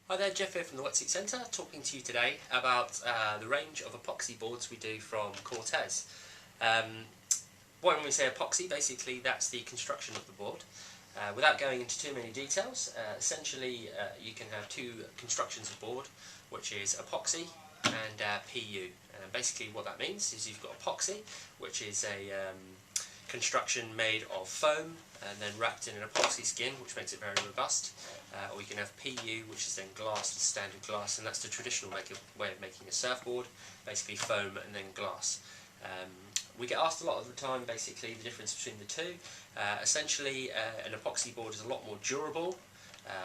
Hi there, Jeff here from the Wet Seat Centre, talking to you today about the range of epoxy boards we do from Cortez. When we say epoxy, basically that's the construction of the board. Without going into too many details, essentially you can have two constructions of board, which is epoxy and PU. Basically what that means is you've got epoxy, which is a construction made of foam and then wrapped in an epoxy skin, which makes it very robust. Or you can have PU, which is then glass, standard glass, and that's the traditional way of making a surfboard, basically foam and then glass. We get asked a lot of the time basically the difference between the two. Essentially an epoxy board is a lot more durable,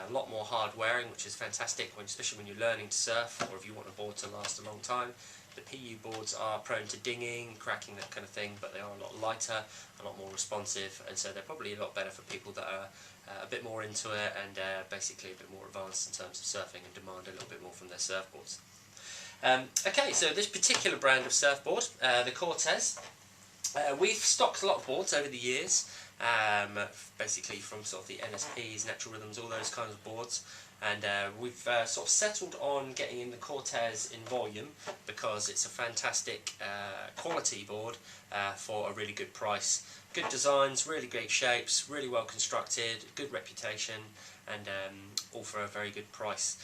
a lot more hard wearing, which is fantastic, especially when you're learning to surf or if you want a board to last a long time. The PU boards are prone to dinging, cracking, that kind of thing, but they are a lot lighter, a lot more responsive, and so they're probably a lot better for people that are a bit more into it and basically a bit more advanced in terms of surfing and demand a little bit more from their surfboards. Okay, so this particular brand of surfboard, the Cortez, we've stocked a lot of boards over the years, basically from sort of the NSPs, Natural Rhythms, all those kinds of boards. And we've sort of settled on getting in the Cortez in volume because it's a fantastic quality board for a really good price. Good designs, really great shapes, really well constructed, good reputation, and all for a very good price.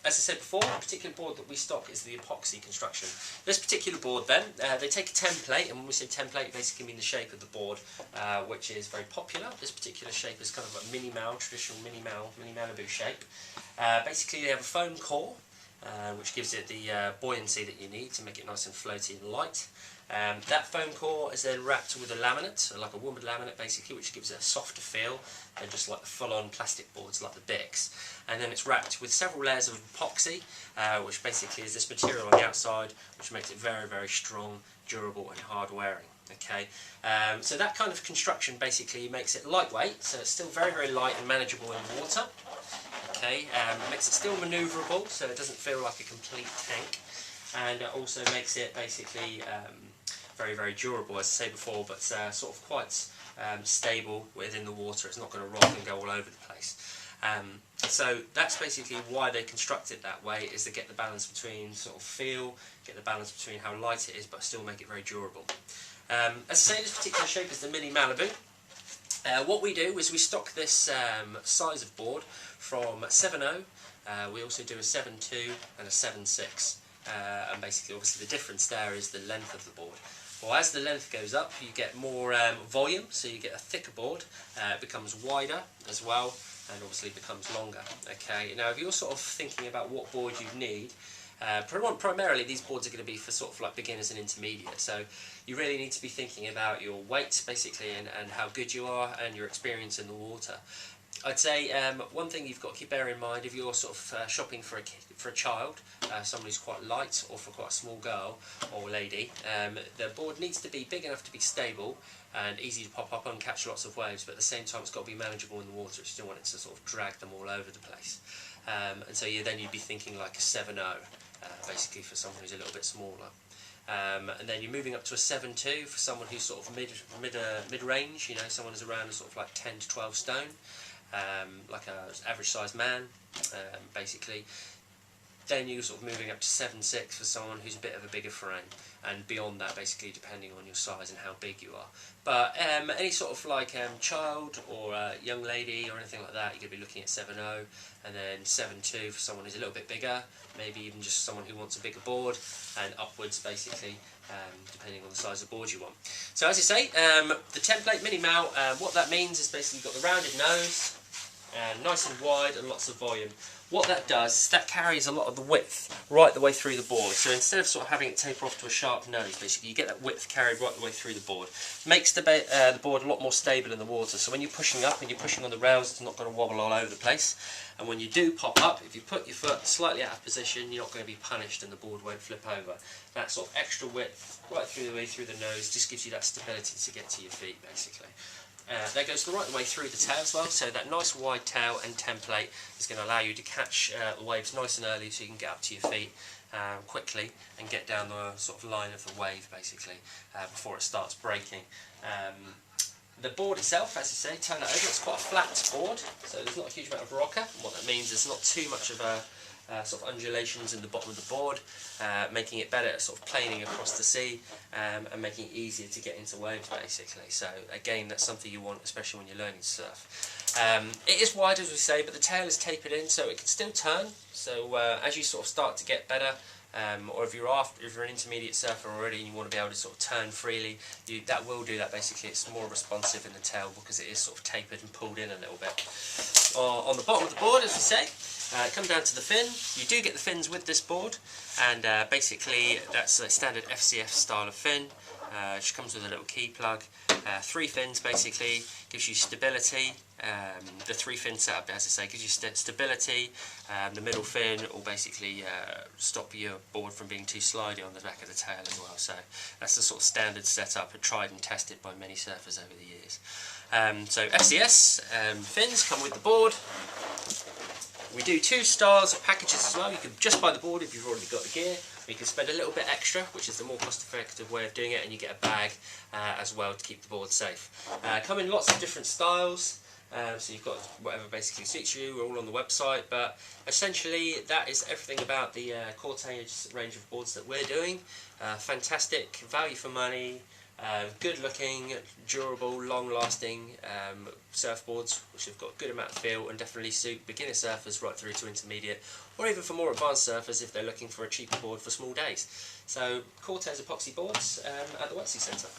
As I said before, the particular board that we stock is the Epoxy Construction. This particular board then, they take a template, and when we say template, it basically means the shape of the board, which is very popular. This particular shape is kind of a mini Mal, traditional mini Malibu shape. Basically they have a foam core, which gives it the buoyancy that you need to make it nice and floaty and light. That foam core is then wrapped with a laminate, like a wood laminate basically, which gives it a softer feel than just like the full-on plastic boards like the Bix. And then it's wrapped with several layers of epoxy, which basically is this material on the outside, which makes it very, very strong, durable and hard wearing. Okay, so that kind of construction basically makes it lightweight, so it's still very, very light and manageable in water. Okay, it makes it still manoeuvrable, so it doesn't feel like a complete tank, and it also makes it basically very, very durable, as I say before, but sort of quite stable within the water. It's not going to rock and go all over the place. So that's basically why they construct it that way, is to get the balance between sort of feel, get the balance between how light it is, but still make it very durable. As I say, this particular shape is the Mini Malibu. What we do is we stock this size of board from 7.0. We also do a 7.2 and a 7.6. And basically, obviously, the difference there is the length of the board. Well, as the length goes up, you get more volume, so you get a thicker board. It becomes wider as well, and obviously becomes longer. Okay. Now, if you're sort of thinking about what board you need, primarily these boards are going to be for sort of like beginners and intermediate. So you really need to be thinking about your weight, basically, and how good you are, and your experience in the water. I'd say one thing you've got to bear in mind if you're sort of shopping for a child, someone who's quite light, or for quite a small girl or lady, the board needs to be big enough to be stable and easy to pop up and catch lots of waves, but at the same time it's got to be manageable in the water. You don't want it to sort of drag them all over the place. And so then you'd be thinking like a 7.0, basically for someone who's a little bit smaller. And then you're moving up to a 7.2 for someone who's sort of mid-range, you know, someone who's around sort of like 10 to 12 stone. Like an average sized man, basically. Then you're sort of moving up to 7.6 for someone who's a bit of a bigger frame, and beyond that basically depending on your size and how big you are. But any sort of like child or young lady or anything like that, you're going to be looking at 7.0, and then 7.2 for someone who's a little bit bigger, maybe even just someone who wants a bigger board, and upwards basically, depending on the size of board you want. So as I say, the template Mini Mal, what that means is basically you've got the rounded nose, nice and wide and lots of volume. What that does is that carries a lot of the width right the way through the board. So instead of sort of having it taper off to a sharp nose, basically you get that width carried right the way through the board. Makes the board a lot more stable in the water. So when you're pushing up and you're pushing on the rails, it's not going to wobble all over the place. And when you do pop up, if you put your foot slightly out of position, you're not going to be punished and the board won't flip over. That sort of extra width right through the way through the nose just gives you that stability to get to your feet, basically. That goes right the way through the tail as well, so that nice wide tail and template is going to allow you to catch the waves nice and early, so you can get up to your feet quickly and get down the sort of line of the wave basically before it starts breaking. The board itself, as you say, turn it over, it's quite a flat board, so there's not a huge amount of rocker. And what that means is not too much of a sort of undulations in the bottom of the board, making it better at sort of planing across the sea, and making it easier to get into waves basically. So again, that's something you want, especially when you're learning to surf. It is wide, as we say, but the tail is tapered in, so it can still turn. So as you sort of start to get better, or if you're an intermediate surfer already and you want to be able to sort of turn freely, that will do that basically. It's more responsive in the tail because it is sort of tapered and pulled in a little bit. On the bottom of the board, as we say, come down to the fin. You do get the fins with this board, and basically that's a standard FCF style of fin, which comes with a little key plug. 3 fins basically, gives you stability. The 3 fin setup, as I say, gives you stability. The middle fin will basically stop your board from being too slidey on the back of the tail as well. So that's the sort of standard setup, tried and tested by many surfers over the years. So FCS fins come with the board. We do 2 styles of packages as well. You can just buy the board if you've already got the gear. You can spend a little bit extra, which is the more cost-effective way of doing it, and you get a bag as well to keep the board safe. Come in lots of different styles, so you've got whatever basically suits you. We're all on the website, but essentially that is everything about the Cortez range of boards that we're doing. Fantastic value for money. Good looking, durable, long lasting surfboards which have got a good amount of feel and definitely suit beginner surfers right through to intermediate, or even for more advanced surfers if they're looking for a cheaper board for small days. So Cortez Epoxy boards at the Epoxy Centre.